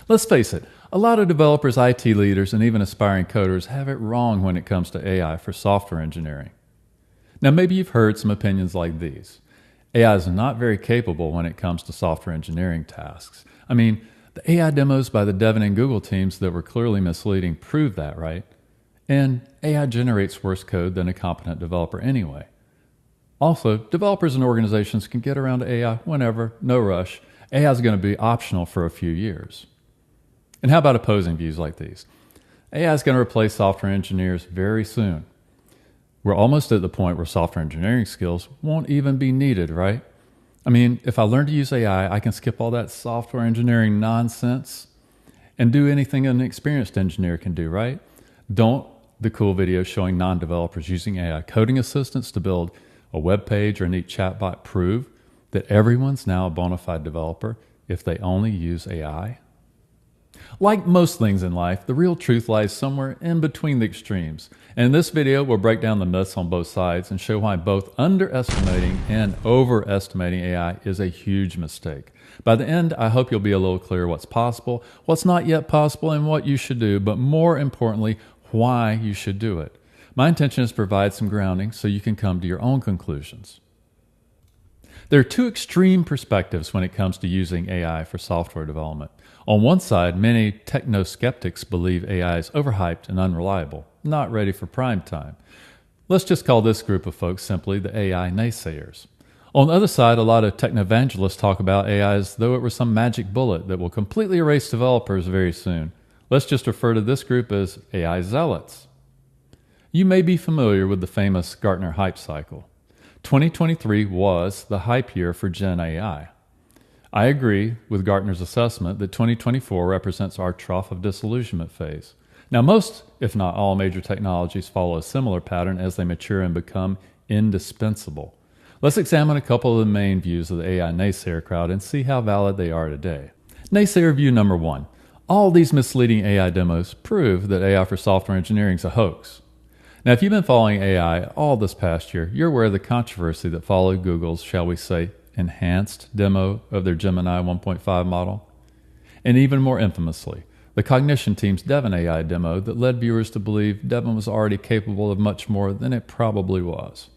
Let's face it, a lot of developers, IT leaders, and even aspiring coders have it wrong when it comes to AI for software engineering. Now, maybe you've heard some opinions like these. AI is not very capable when it comes to software engineering tasks. I mean, the AI demos by the Devon and Google teams that were clearly misleading prove that, right? And AI generates worse code than a competent developer anyway. Also, developers and organizations can get around to AI whenever, no rush. AI is going to be optional for a few years. And how about opposing views like these? AI is going to replace software engineers very soon. We're almost at the point where software engineering skills won't even be needed, right? I mean, if I learn to use AI, I can skip all that software engineering nonsense and do anything an experienced engineer can do, right? Don't the cool videos showing non-developers using AI coding assistants to build a web page or a neat chatbot prove that everyone's now a bona fide developer if they only use AI? Like most things in life, the real truth lies somewhere in between the extremes. And in this video, we'll break down the myths on both sides and show why both underestimating and overestimating AI is a huge mistake. By the end, I hope you'll be a little clearer what's possible, what's not yet possible, and what you should do, but more importantly, why you should do it. My intention is to provide some grounding so you can come to your own conclusions. There are two extreme perspectives when it comes to using AI for software development. On one side, many techno-skeptics believe AI is overhyped and unreliable, not ready for prime time. Let's just call this group of folks simply the AI Naysayers. On the other side, a lot of techno-evangelists talk about AI as though it were some magic bullet that will completely erase developers very soon. Let's just refer to this group as AI Zealots. You may be familiar with the famous Gartner hype cycle. 2023 was the hype year for Gen AI. I agree with Gartner's assessment that 2024 represents our trough of disillusionment phase. Now, most, if not all, major technologies follow a similar pattern as they mature and become indispensable. Let's examine a couple of the main views of the AI naysayer crowd and see how valid they are today. Naysayer view number one. All these misleading AI demos prove that AI for software engineering is a hoax. Now, if you've been following AI all this past year, you're aware of the controversy that followed Google's, shall we say, enhanced demo of their Gemini 1.5 model. And even more infamously, the Cognition team's Devon AI demo that led viewers to believe Devon was already capable of much more than it probably was.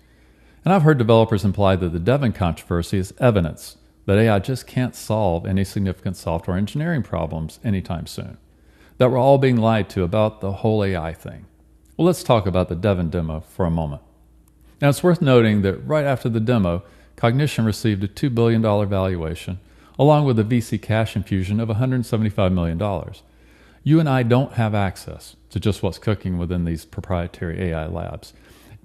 And I've heard developers imply that the Devon controversy is evidence that AI just can't solve any significant software engineering problems anytime soon, that we're all being lied to about the whole AI thing. Well, let's talk about the Devon demo for a moment. Now, it's worth noting that right after the demo, Cognition received a $2 billion valuation, along with a VC cash infusion of $175 million. You and I don't have access to just what's cooking within these proprietary AI labs,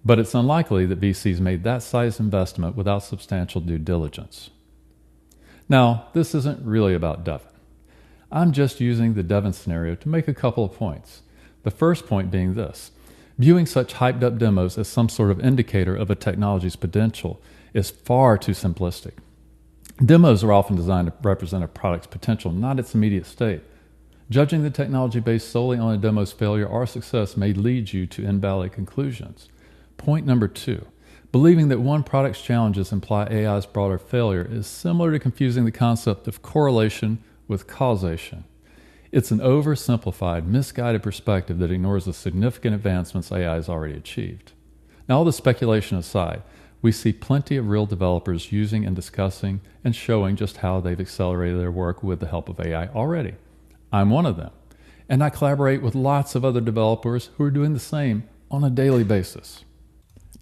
but it's unlikely that VCs made that size investment without substantial due diligence. Now, this isn't really about Devon. I'm just using the Devon scenario to make a couple of points. The first point being this: viewing such hyped up demos as some sort of indicator of a technology's potential is far too simplistic. Demos are often designed to represent a product's potential, not its immediate state. Judging the technology based solely on a demo's failure or success may lead you to invalid conclusions. Point number two: believing that one product's challenges imply AI's broader failure is similar to confusing the concept of correlation with causation. It's an oversimplified, misguided perspective that ignores the significant advancements AI has already achieved. Now, all the speculation aside, we see plenty of real developers using and discussing and showing just how they've accelerated their work with the help of AI already. I'm one of them, and I collaborate with lots of other developers who are doing the same on a daily basis.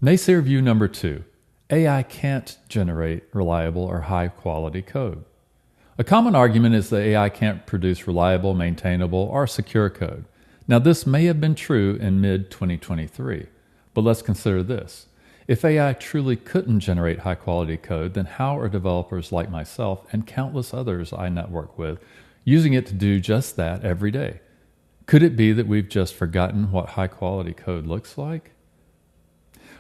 Naysayer view number two: AI can't generate reliable or high-quality code. A common argument is that AI can't produce reliable, maintainable, or secure code. Now, this may have been true in mid-2023, but let's consider this. If AI truly couldn't generate high-quality code, then how are developers like myself and countless others I network with using it to do just that every day? Could it be that we've just forgotten what high-quality code looks like?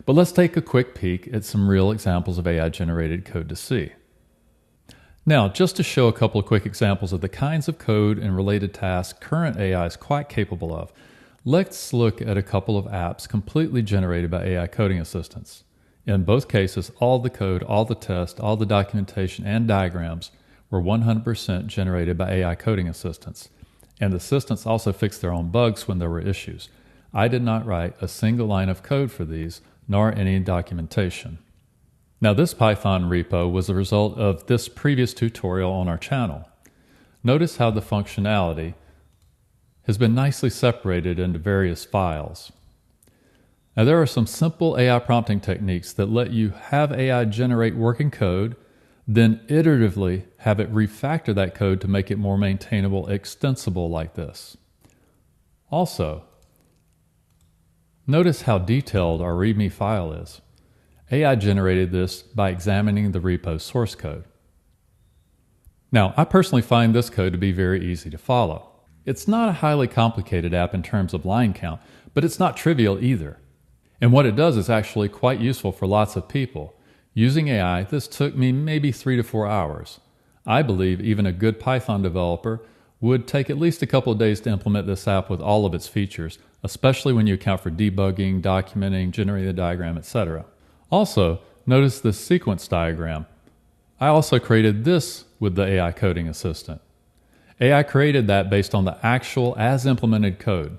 But let's take a quick peek at some real examples of AI-generated code to see. Now, just to show a couple of quick examples of the kinds of code and related tasks current AI is quite capable of, let's look at a couple of apps completely generated by AI coding assistants. In both cases, all the code, all the tests, all the documentation, and diagrams were 100% generated by AI coding assistants. And the assistants also fixed their own bugs when there were issues. I did not write a single line of code for these, nor any documentation. Now, this Python repo was a result of this previous tutorial on our channel. Notice how the functionality has been nicely separated into various files. Now, there are some simple AI prompting techniques that let you have AI generate working code, then iteratively have it refactor that code to make it more maintainable, extensible like this. Also, notice how detailed our README file is. AI generated this by examining the repo source code. Now, I personally find this code to be very easy to follow. It's not a highly complicated app in terms of line count, but it's not trivial either. And what it does is actually quite useful for lots of people. Using AI, this took me maybe 3 to 4 hours. I believe even a good Python developer would take at least a couple of days to implement this app with all of its features, especially when you account for debugging, documenting, generating the diagram, etc. Also, notice this sequence diagram. I also created this with the AI coding assistant. AI created that based on the actual as-implemented code.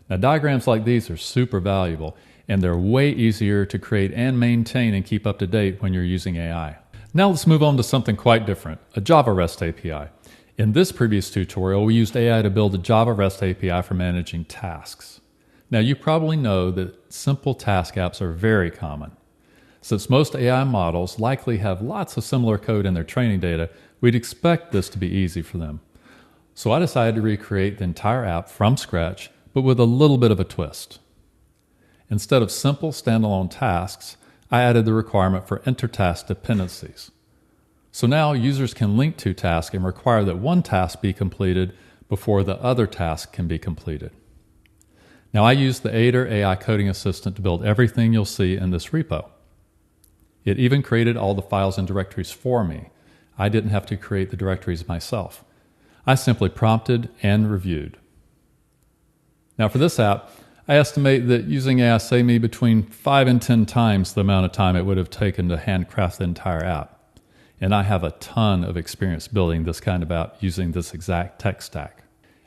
Now, diagrams like these are super valuable, and they're way easier to create and maintain and keep up to date when you're using AI. Now let's move on to something quite different, a Java REST API. In this previous tutorial, we used AI to build a Java REST API for managing tasks. Now, you probably know that simple task apps are very common. Since most AI models likely have lots of similar code in their training data, we'd expect this to be easy for them. So I decided to recreate the entire app from scratch, but with a little bit of a twist. Instead of simple standalone tasks, I added the requirement for inter-task dependencies. So now users can link to tasks and require that one task be completed before the other task can be completed. Now, I used the Aider AI coding assistant to build everything you'll see in this repo. It even created all the files and directories for me. I didn't have to create the directories myself. I simply prompted and reviewed. Now, for this app, I estimate that using AI saved me between 5 and 10 times the amount of time it would have taken to handcraft the entire app. And I have a ton of experience building this kind of app using this exact tech stack.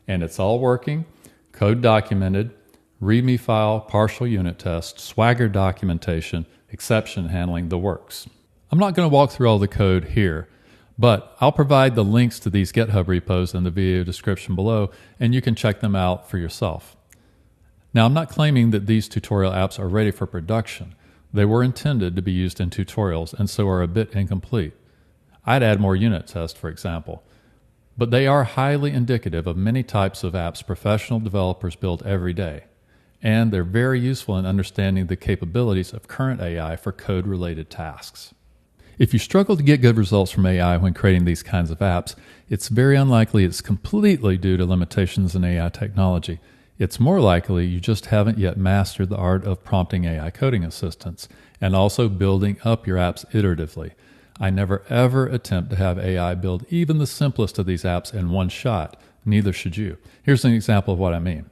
And it's all working, code documented, README file, partial unit test, Swagger documentation, exception handling, the works. I'm not going to walk through all the code here, but I'll provide the links to these GitHub repos in the video description below, and you can check them out for yourself. Now, I'm not claiming that these tutorial apps are ready for production. They were intended to be used in tutorials and so are a bit incomplete. I'd add more unit tests, for example. But they are highly indicative of many types of apps professional developers build every day. And they're very useful in understanding the capabilities of current AI for code-related tasks. If you struggle to get good results from AI when creating these kinds of apps, it's very unlikely it's completely due to limitations in AI technology. It's more likely you just haven't yet mastered the art of prompting AI coding assistants and also building up your apps iteratively. I never ever attempt to have AI build even the simplest of these apps in one shot. Neither should you. Here's an example of what I mean.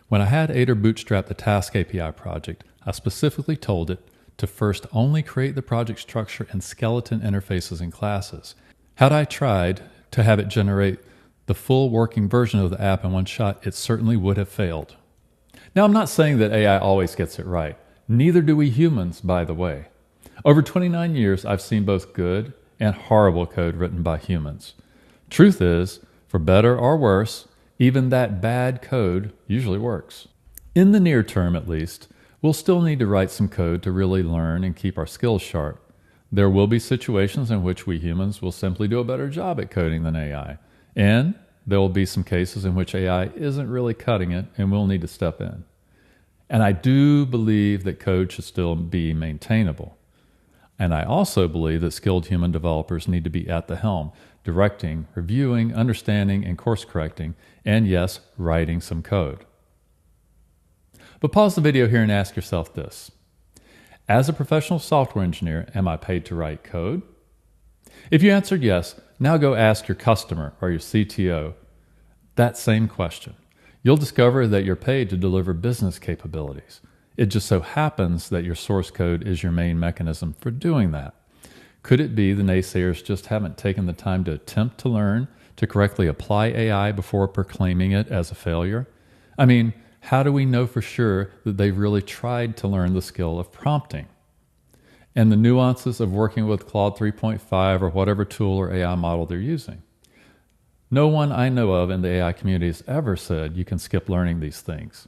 When I had Aider bootstrap the Task API project, I specifically told it to first only create the project structure and skeleton interfaces and classes. Had I tried to have it generate the full working version of the app in one shot, it certainly would have failed. Now, I'm not saying that AI always gets it right. Neither do we humans, by the way. Over 29 years, I've seen both good and horrible code written by humans. Truth is, for better or worse, even that bad code usually works. In the near term, at least, we'll still need to write some code to really learn and keep our skills sharp. There will be situations in which we humans will simply do a better job at coding than AI. And there will be some cases in which AI isn't really cutting it and we'll need to step in. And I do believe that code should still be maintainable. And I also believe that skilled human developers need to be at the helm, directing, reviewing, understanding, and course correcting, and yes, writing some code. But pause the video here and ask yourself this. As a professional software engineer, am I paid to write code? If you answered yes, now go ask your customer or your CTO that same question. You'll discover that you're paid to deliver business capabilities. It just so happens that your source code is your main mechanism for doing that. Could it be the naysayers just haven't taken the time to attempt to learn to correctly apply AI before proclaiming it as a failure? I mean, how do we know for sure that they've really tried to learn the skill of prompting? And the nuances of working with Claude 3.5 or whatever tool or AI model they're using. No one I know of in the AI community has ever said you can skip learning these things.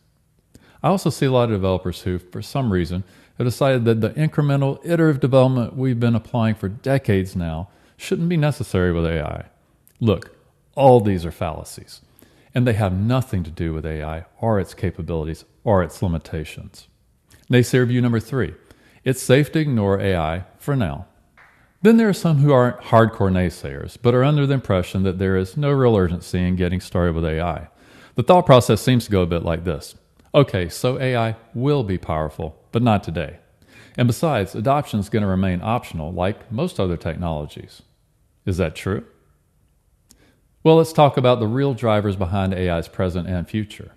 I also see a lot of developers who, for some reason, have decided that the incremental, iterative development we've been applying for decades now shouldn't be necessary with AI. Look, all these are fallacies, and they have nothing to do with AI or its capabilities or its limitations. Naysayer view number 3, it's safe to ignore AI for now. Then there are some who aren't hardcore naysayers, but are under the impression that there is no real urgency in getting started with AI. The thought process seems to go a bit like this. Okay, so AI will be powerful, but not today. And besides, adoption is going to remain optional, like most other technologies. Is that true? Well, let's talk about the real drivers behind AI's present and future.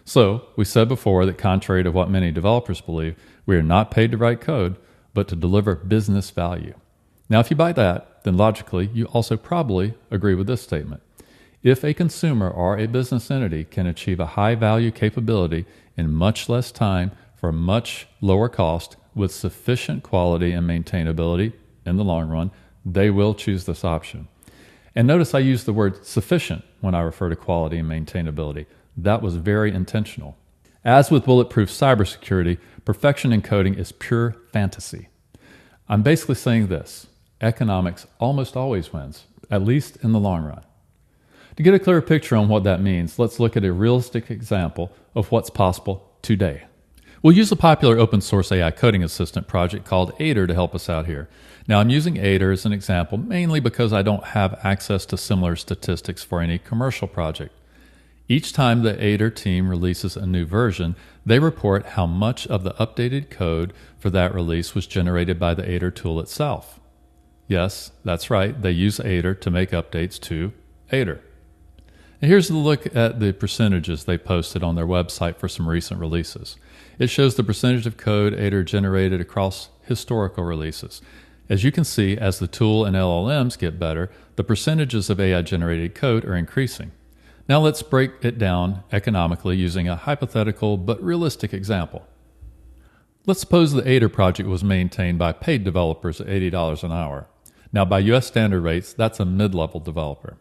So, we said before that contrary to what many developers believe, we are not paid to write code, but to deliver business value. Now, if you buy that, then logically, you also probably agree with this statement. If a consumer or a business entity can achieve a high-value capability in much less time for much lower cost with sufficient quality and maintainability in the long run, they will choose this option. And notice I use the word sufficient when I refer to quality and maintainability. That was very intentional. As with bulletproof cybersecurity, perfection in coding is pure fantasy. I'm basically saying this. Economics almost always wins, at least in the long run. To get a clearer picture on what that means, let's look at a realistic example of what's possible today. We'll use a popular open source AI coding assistant project called Aider to help us out here. Now, I'm using Aider as an example mainly because I don't have access to similar statistics for any commercial project. Each time the Aider team releases a new version, they report how much of the updated code for that release was generated by the Aider tool itself. Yes, that's right, they use Aider to make updates to Aider. And here's a look at the percentages they posted on their website for some recent releases. It shows the percentage of code Aider generated across historical releases. As you can see, as the tool and LLMs get better, the percentages of AI-generated code are increasing. Now let's break it down economically using a hypothetical but realistic example. Let's suppose the Aider project was maintained by paid developers at $80 an hour. Now by US standard rates, that's a mid-level developer.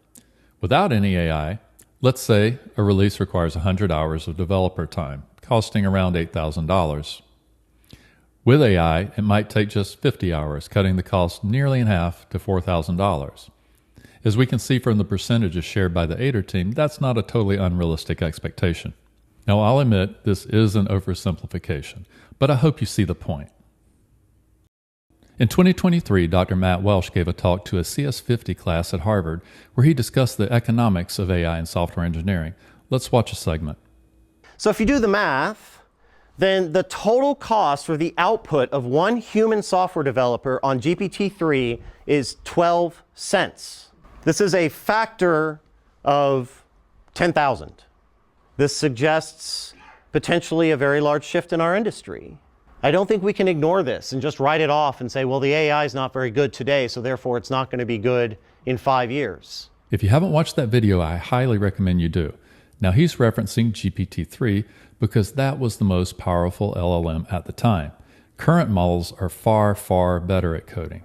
Without any AI, let's say a release requires 100 hours of developer time, costing around $8,000. With AI, it might take just 50 hours, cutting the cost nearly in half to $4,000. As we can see from the percentages shared by the Aider team, that's not a totally unrealistic expectation. Now, I'll admit this is an oversimplification, but I hope you see the point. In 2023, Dr. Matt Welsh gave a talk to a CS50 class at Harvard where he discussed the economics of AI in software engineering. Let's watch a segment. So if you do the math, then the total cost for the output of one human software developer on GPT-3 is 12 cents. This is a factor of 10,000. This suggests potentially a very large shift in our industry. I don't think we can ignore this and just write it off and say, well, the AI is not very good today, so therefore it's not going to be good in 5 years. If you haven't watched that video, I highly recommend you do. Now he's referencing GPT-3 because that was the most powerful LLM at the time. Current models are far, far better at coding.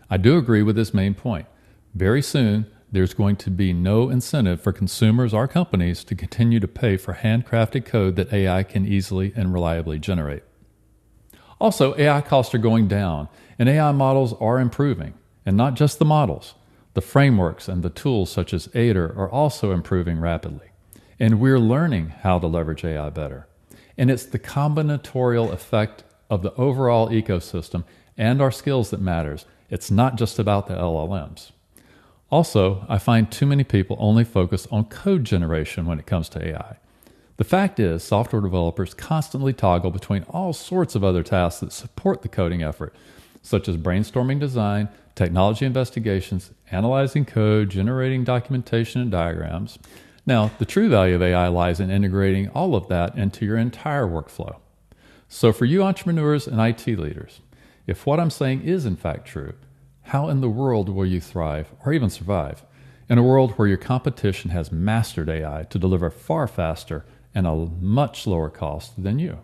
I do agree with his main point. Very soon, there's going to be no incentive for consumers or companies to continue to pay for handcrafted code that AI can easily and reliably generate. Also, AI costs are going down, and AI models are improving. And not just the models. The frameworks and the tools such as Aider are also improving rapidly. And we're learning how to leverage AI better. And it's the combinatorial effect of the overall ecosystem and our skills that matters. It's not just about the LLMs. Also, I find too many people only focus on code generation when it comes to AI. The fact is, software developers constantly toggle between all sorts of other tasks that support the coding effort, such as brainstorming design, technology investigations, analyzing code, generating documentation and diagrams. Now, the true value of AI lies in integrating all of that into your entire workflow. So for you entrepreneurs and IT leaders, if what I'm saying is in fact true, how in the world will you thrive or even survive? in a world where your competition has mastered AI to deliver far faster and a much lower cost than you.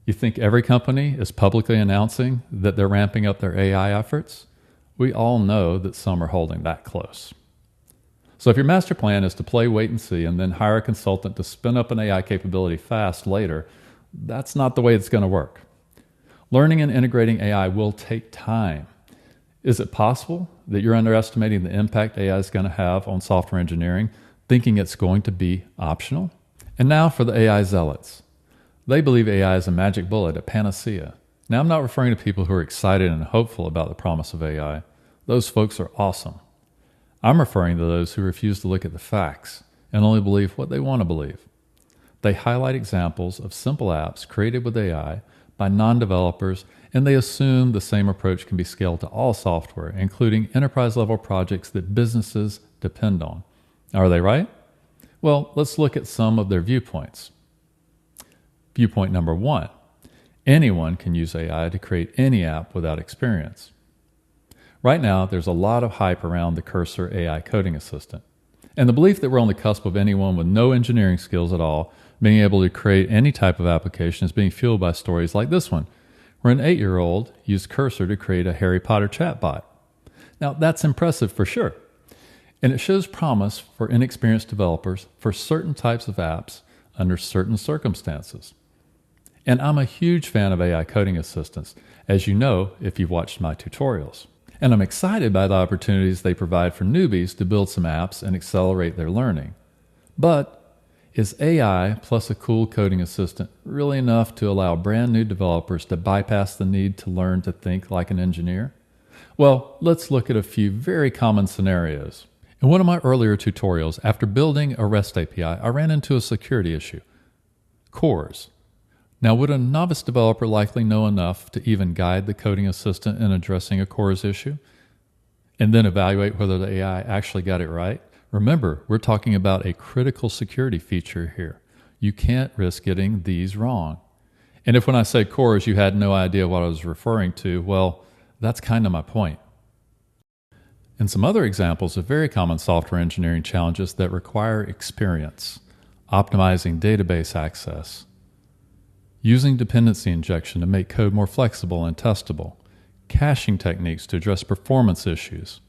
You think every company is publicly announcing that they're ramping up their AI efforts? We all know that some are holding that close. So if your master plan is to play wait and see and then hire a consultant to spin up an AI capability fast later, that's not the way it's going to work. Learning and integrating AI will take time. Is it possible that you're underestimating the impact AI is going to have on software engineering, thinking it's going to be optional? And now for the AI zealots. They believe AI is a magic bullet, a panacea. Now, I'm not referring to people who are excited and hopeful about the promise of AI. Those folks are awesome. I'm referring to those who refuse to look at the facts and only believe what they want to believe. They highlight examples of simple apps created with AI by non-developers, and they assume the same approach can be scaled to all software, including enterprise-level projects that businesses depend on. Are they right? Well, let's look at some of their viewpoints. Viewpoint number 1. Anyone can use AI to create any app without experience. Right now, there's a lot of hype around the Cursor AI coding assistant. And the belief that we're on the cusp of anyone with no engineering skills at all being able to create any type of application is being fueled by stories like this one, where an 8-year-old used Cursor to create a Harry Potter chatbot. Now, that's impressive for sure. And it shows promise for inexperienced developers for certain types of apps under certain circumstances. And I'm a huge fan of AI coding assistants, as you know if you've watched my tutorials. And I'm excited by the opportunities they provide for newbies to build some apps and accelerate their learning. But is AI plus a cool coding assistant really enough to allow brand new developers to bypass the need to learn to think like an engineer? Well, let's look at a few very common scenarios. In one of my earlier tutorials, after building a REST API, I ran into a security issue. CORS. Now, would a novice developer likely know enough to even guide the coding assistant in addressing a CORS issue? And then evaluate whether the AI actually got it right? Remember, we're talking about a critical security feature here. You can't risk getting these wrong. And if when I say CORS you had no idea what I was referring to, well, that's kind of my point. And some other examples of very common software engineering challenges that require experience: optimizing database access, using dependency injection to make code more flexible and testable, caching techniques to address performance issues,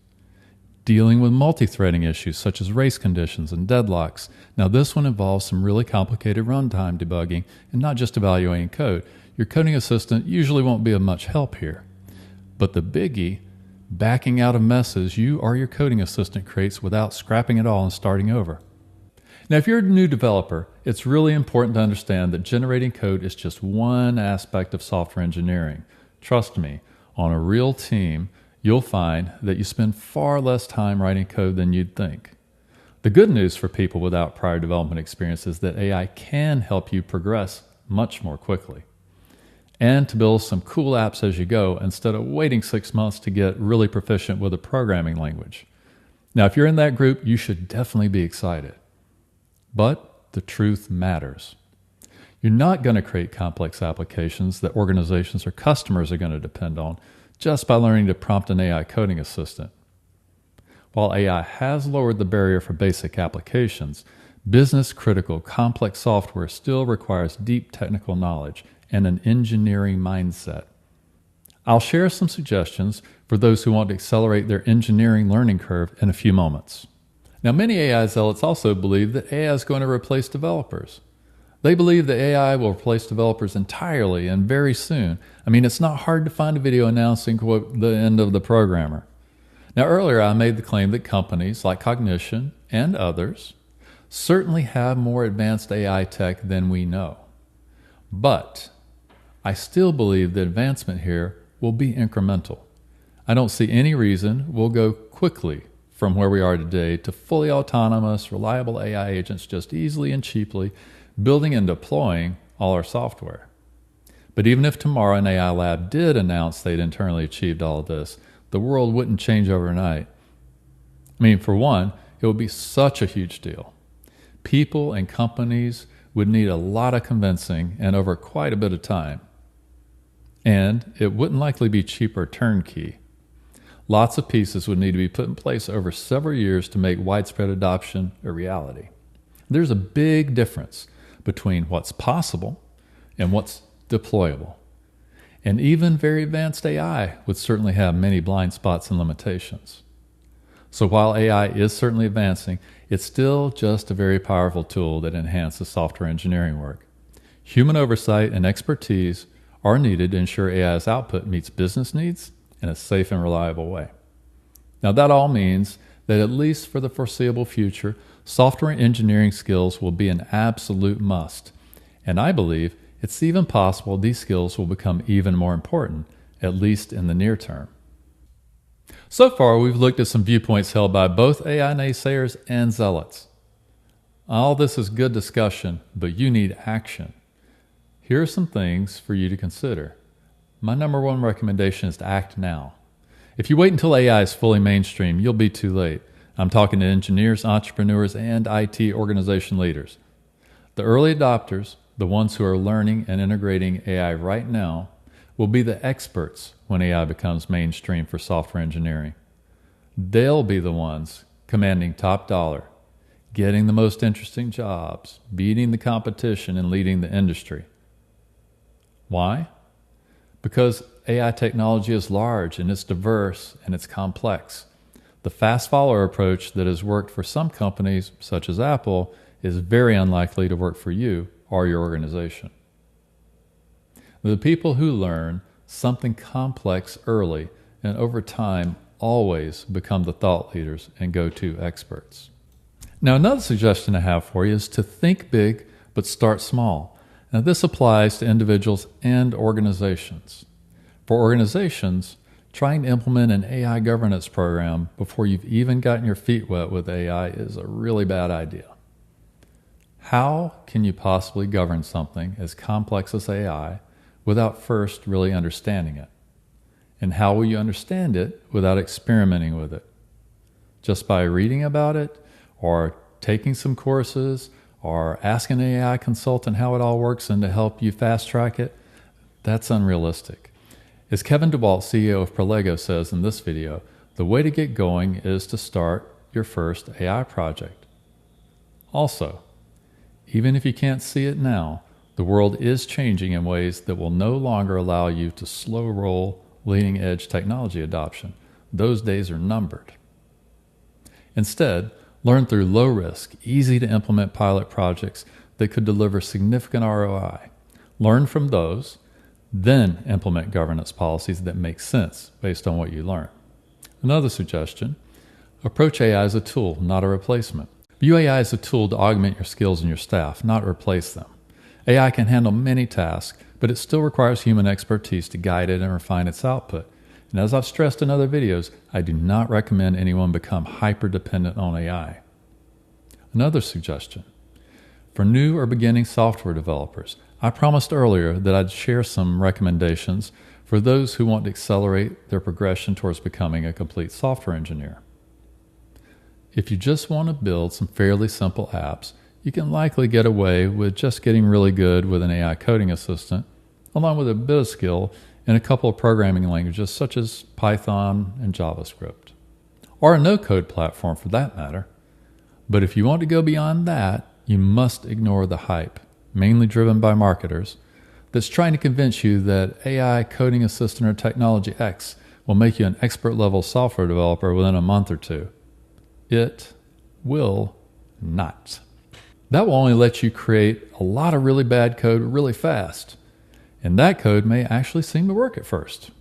dealing with multi-threading issues such as race conditions and deadlocks. Now, this one involves some really complicated runtime debugging and not just evaluating code. Your coding assistant usually won't be of much help here. But the biggie, backing out of messes you or your coding assistant creates without scrapping it all and starting over. Now, if you're a new developer, it's really important to understand that generating code is just one aspect of software engineering. Trust me, on a real team, you'll find that you spend far less time writing code than you'd think. The good news for people without prior development experience is that AI can help you progress much more quickly, and to build some cool apps as you go instead of waiting 6 months to get really proficient with a programming language. Now, if you're in that group, you should definitely be excited. But the truth matters. You're not going to create complex applications that organizations or customers are going to depend on just by learning to prompt an AI coding assistant. While AI has lowered the barrier for basic applications, business-critical complex software still requires deep technical knowledge and an engineering mindset. I'll share some suggestions for those who want to accelerate their engineering learning curve in a few moments. Now, many AI zealots also believe that AI is going to replace developers. They believe that AI will replace developers entirely and very soon. I mean, it's not hard to find a video announcing, quote, the end of the programmer. Now, earlier I made the claim that companies like Cognition and others certainly have more advanced AI tech than we know. But I still believe the advancement here will be incremental. I don't see any reason we'll go quickly from where we are today to fully autonomous, reliable AI agents just easily and cheaply building and deploying all our software. But even if tomorrow an AI lab did announce they'd internally achieved all of this, the world wouldn't change overnight. I mean, for one, it would be such a huge deal. People and companies would need a lot of convincing and over quite a bit of time. And it wouldn't likely be cheap or turnkey. Lots of pieces would need to be put in place over several years to make widespread adoption a reality. There's a big difference between what's possible and what's deployable. And even very advanced AI would certainly have many blind spots and limitations. So while AI is certainly advancing, it's still just a very powerful tool that enhances software engineering work. Human oversight and expertise are needed to ensure AI's output meets business needs in a safe and reliable way. Now that all means that at least for the foreseeable future, software engineering skills will be an absolute must. And I believe it's even possible these skills will become even more important, at least in the near term. So far, we've looked at some viewpoints held by both AI naysayers and zealots. All this is good discussion, but you need action. Here are some things for you to consider. My number one recommendation is to act now. If you wait until AI is fully mainstream, you'll be too late. I'm talking to engineers, entrepreneurs, and IT organization leaders. The early adopters, the ones who are learning and integrating AI right now, will be the experts when AI becomes mainstream for software engineering. They'll be the ones commanding top dollar, getting the most interesting jobs, beating the competition, and leading the industry. Why? Because AI technology is large and it's diverse and it's complex. The fast follower approach that has worked for some companies, such as Apple, is very unlikely to work for you or your organization. The people who learn something complex early and over time always become the thought leaders and go-to experts. Now, another suggestion I have for you is to think big but start small. Now, this applies to individuals and organizations. For organizations, trying to implement an AI governance program before you've even gotten your feet wet with AI is a really bad idea. How can you possibly govern something as complex as AI without first really understanding it? And how will you understand it without experimenting with it? Just by reading about it, or taking some courses, or asking an AI consultant how it all works and to help you fast track it? That's unrealistic. As Kevin DeWalt, CEO of Prolego, says in this video, the way to get going is to start your first AI project. Also, even if you can't see it now, the world is changing in ways that will no longer allow you to slow roll leading edge technology adoption. Those days are numbered. Instead, learn through low risk, easy to implement pilot projects that could deliver significant ROI. Learn from those, then implement governance policies that make sense based on what you learn. Another suggestion, approach AI as a tool, not a replacement. View AI as a tool to augment your skills and your staff, not replace them. AI can handle many tasks, but it still requires human expertise to guide it and refine its output. And as I've stressed in other videos, I do not recommend anyone become hyper-dependent on AI. Another suggestion, for new or beginning software developers, I promised earlier that I'd share some recommendations for those who want to accelerate their progression towards becoming a complete software engineer. If you just want to build some fairly simple apps, you can likely get away with just getting really good with an AI coding assistant, along with a bit of skill in a couple of programming languages such as Python and JavaScript, or a no-code platform for that matter. But if you want to go beyond that, you must ignore the hype, mainly driven by marketers, that's trying to convince you that AI coding assistant or technology X will make you an expert-level software developer within a month or two. It will not. That will only let you create a lot of really bad code really fast. And that code may actually seem to work at first.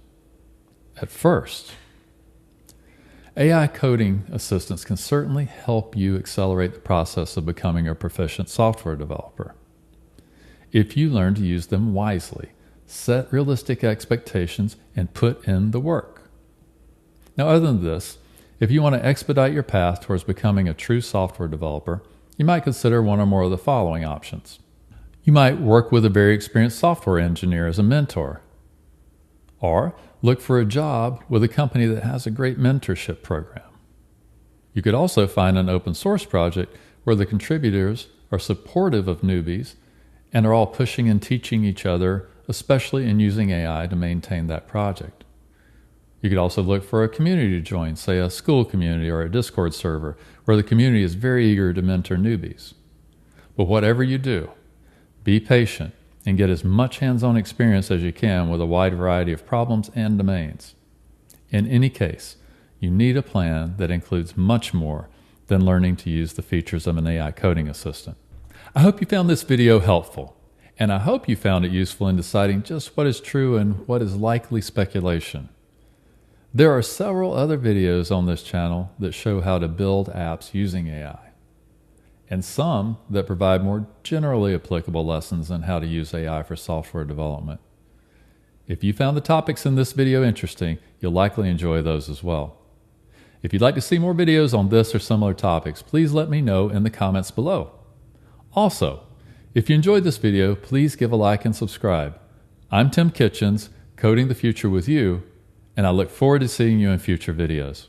At first. AI coding assistants can certainly help you accelerate the process of becoming a proficient software developer. If you learn to use them wisely, set realistic expectations, and put in the work. Now, other than this, if you want to expedite your path towards becoming a true software developer, you might consider one or more of the following options. You might work with a very experienced software engineer as a mentor, or look for a job with a company that has a great mentorship program. You could also find an open source project where the contributors are supportive of newbies and are all pushing and teaching each other, especially in using AI to maintain that project. You could also look for a community to join, say a Skool community or a Discord server, where the community is very eager to mentor newbies. But whatever you do, be patient and get as much hands-on experience as you can with a wide variety of problems and domains. In any case, you need a plan that includes much more than learning to use the features of an AI coding assistant. I hope you found this video helpful, and I hope you found it useful in deciding just what is true and what is likely speculation. There are several other videos on this channel that show how to build apps using AI, and some that provide more generally applicable lessons on how to use AI for software development. If you found the topics in this video interesting, you'll likely enjoy those as well. If you'd like to see more videos on this or similar topics, please let me know in the comments below. Also, if you enjoyed this video, please give a like and subscribe. I'm Tim Kitchens, coding the future with you, and I look forward to seeing you in future videos.